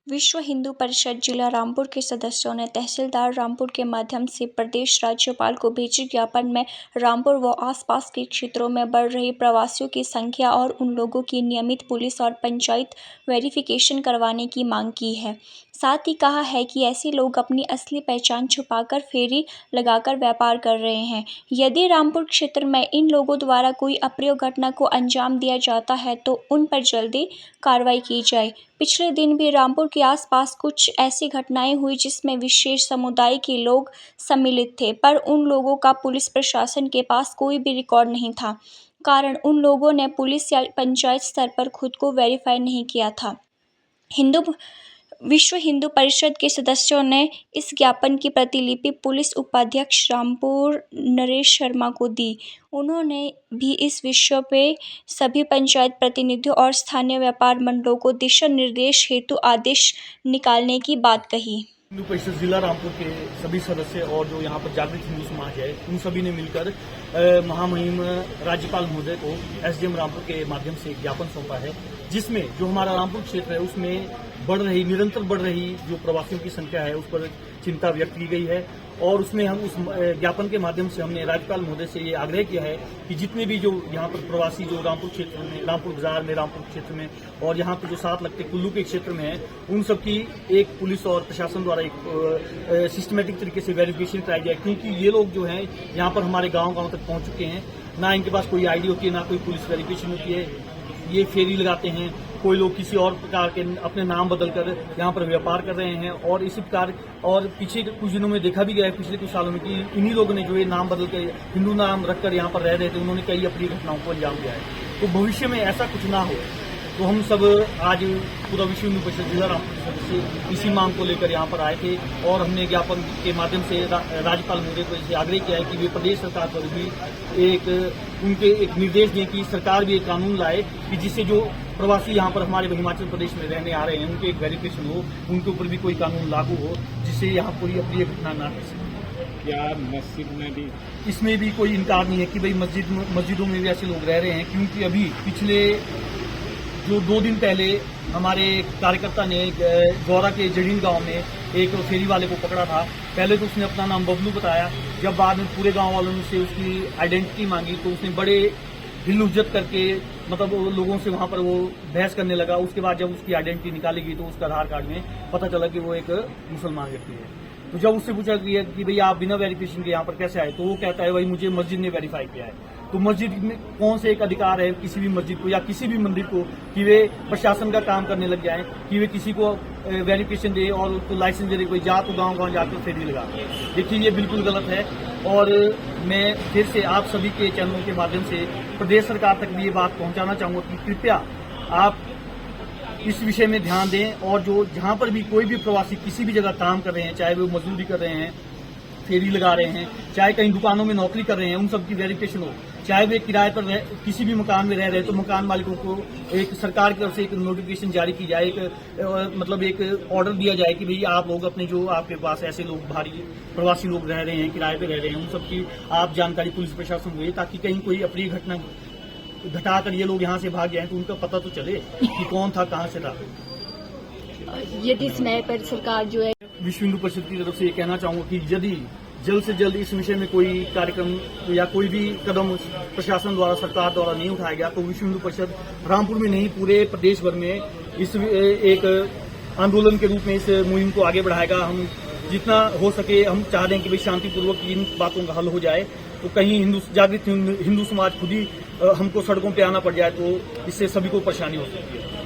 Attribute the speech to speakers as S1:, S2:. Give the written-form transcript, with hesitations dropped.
S1: विश्व हिंदू परिषद जिला रामपुर के सदस्यों ने तहसीलदार रामपुर के माध्यम से प्रदेश राज्यपाल को भेजे ज्ञापन में रामपुर व आसपास के क्षेत्रों में बढ़ रही प्रवासियों की संख्या और उन लोगों की नियमित पुलिस और पंचायत वेरिफिकेशन करवाने की मांग की है। साथ ही कहा है कि ऐसे लोग अपनी असली पहचान छुपाकर फेरी लगाकर व्यापार कर रहे हैं। यदि रामपुर क्षेत्र में इन लोगों द्वारा कोई अप्रिय घटना को अंजाम दिया जाता है तो उन पर जल्दी कार्रवाई की जाए। पिछले दिन भी रामपुर के आसपास कुछ ऐसी घटनाएं हुई जिसमें विशेष समुदाय के लोग सम्मिलित थे, पर उन लोगों का पुलिस प्रशासन के पास कोई भी रिकॉर्ड नहीं था, कारण उन लोगों ने पुलिस या पंचायत स्तर पर खुद को वेरीफाई नहीं किया था। विश्व हिंदू परिषद के सदस्यों ने इस ज्ञापन की प्रतिलिपि पुलिस उपाध्यक्ष रामपुर नरेश शर्मा को दी। उन्होंने भी इस विषय पे सभी पंचायत प्रतिनिधियों और स्थानीय व्यापार मंडलों को दिशा निर्देश हेतु आदेश निकालने की बात कही।
S2: हिंदू परिषद जिला रामपुर के सभी सदस्य और जो यहाँ पर जागृत हिंदू समाज है, उन सभी ने मिलकर महामहिम राज्यपाल महोदय को एसडीएम रामपुर के माध्यम से ज्ञापन सौंपा है, जिसमें जो हमारा रामपुर क्षेत्र है उसमें निरंतर बढ़ रही जो प्रवासियों की संख्या है उस पर चिंता व्यक्त की गई है। और उसमें हम उस ज्ञापन के माध्यम से हमने राज्यपाल महोदय से ये आग्रह किया है कि जितने भी जो यहाँ पर प्रवासी जो रामपुर क्षेत्र में, रामपुर बाजार में, रामपुर क्षेत्र में और यहाँ पर जो साथ लगते कुल्लू के क्षेत्र में है, उन सब की एक पुलिस और प्रशासन द्वारा एक सिस्टमेटिक तरीके से वेरिफिकेशन कराई जाए, क्योंकि ये लोग जो हैं यहाँ पर हमारे गाँव तक पहुँच चुके हैं। ना इनके पास कोई आईडी होती है, ना कोई पुलिस वेरिफिकेशन होती है। ये फेरी लगाते हैं, कोई लोग किसी और प्रकार के अपने नाम बदलकर यहाँ पर व्यापार कर रहे हैं और इसी प्रकार और पीछे कुछ दिनों में देखा भी गया है, पिछले कुछ सालों में, कि इन्हीं लोगों ने जो ये नाम बदल कर हिंदू नाम रखकर यहाँ पर रह रहे थे, उन्होंने कई अप्रिय घटनाओं को अंजाम दिया है। तो भविष्य में ऐसा कुछ ना हो, तो हम सब आज पूरा विश्व हिंदू परिषद जिला रामपुर के सदस्य इसी मांग को लेकर यहाँ पर आए थे और हमने ज्ञापन के माध्यम से राज्यपाल महोदय को इसे आग्रह किया है कि वे प्रदेश सरकार पर भी उनके एक निर्देश दें कि सरकार भी एक कानून लाए कि जिससे जो प्रवासी यहाँ पर हमारे हिमाचल प्रदेश में रहने आ रहे हैं उनके एक वेरिफिकेशन हो, उनके ऊपर भी कोई कानून लागू हो जिससे यहाँ कोई अप्रिय घटना ना हो सके।
S3: क्या मस्जिद में भी
S2: इसमें भी कोई इनकार नहीं है कि भाई मस्जिदों में भी ऐसे लोग रह रहे हैं, क्योंकि अभी पिछले जो 2 दिन पहले हमारे कार्यकर्ता ने गौरा के जड़ीन गांव में एक फेरी वाले को पकड़ा था। पहले तो उसने अपना नाम बबलू बताया, जब बाद में पूरे गांव वालों ने से उसकी आइडेंटिटी मांगी तो उसने बड़े हिल-हुज्जत करके मतलब लोगों से वहां पर वो बहस करने लगा। उसके बाद जब उसकी आइडेंटिटी निकाली गई तो उसका आधार कार्ड में पता चला कि वो एक मुसलमान व्यक्ति है। तो जब उससे पूछा गया कि भैया आप बिना वेरिफिकेशन के यहाँ पर कैसे आए, तो वो कहता है भाई मुझे मस्जिद ने वेरीफाई किया है। तो मस्जिद में कौन से एक अधिकार है किसी भी मस्जिद को या किसी भी मंदिर को कि वे प्रशासन का काम करने लग जाएं, कि वे किसी को वेरिफिकेशन दे और उसको लाइसेंस दे, कोई जा तो गाँव जाकर फेरी लगा। देखिए ये बिल्कुल गलत है और मैं फिर से आप सभी के चैनलों के माध्यम से प्रदेश सरकार तक भी ये बात पहुंचाना चाहूंगा कि कृपया आप इस विषय में ध्यान दें और जो जहां पर भी कोई भी प्रवासी किसी भी जगह काम कर रहे हैं, चाहे वो मजदूरी कर रहे हैं, फेरी लगा रहे हैं, चाहे कहीं दुकानों में नौकरी कर रहे हैं, उन सब की वेरिफिकेशन हो। चाहे वे किराए पर किसी भी मकान में रह रहे हैं तो मकान मालिकों को एक सरकार की तरफ से एक नोटिफिकेशन जारी की जाए, एक ऑर्डर दिया जाए कि भाई आप लोग अपने जो आपके पास ऐसे लोग भारी प्रवासी लोग रह रहे हैं, किराए पे रह रहे हैं, उन सब की आप जानकारी पुलिस प्रशासन को दें, ताकि कहीं कोई अप्रिय घटना घटाकर ये लोग यहाँ से भाग जाएं तो उनका पता तो चले कि कौन था, कहाँ से था।
S4: यदि समय पर सरकार जो है
S2: विश्व हिंदू परिषद की तरफ से ये कहना चाहूंगा कि यदि जल्द से जल्द इस विषय में कोई कार्यक्रम या कोई भी कदम प्रशासन द्वारा, सरकार द्वारा नहीं उठाया गया तो विश्व हिंदू परिषद रामपुर में नहीं पूरे प्रदेश भर में इस एक आंदोलन के रूप में इस मुहिम को आगे बढ़ाएगा। हम जितना हो सके हम चाहते हैं कि भाई शांतिपूर्वक इन बातों का हल हो जाए, तो कहीं जागृत हिंदू समाज खुद ही हमको सड़कों पे आना पड़ जाए तो इससे सभी को परेशानी हो सकती है।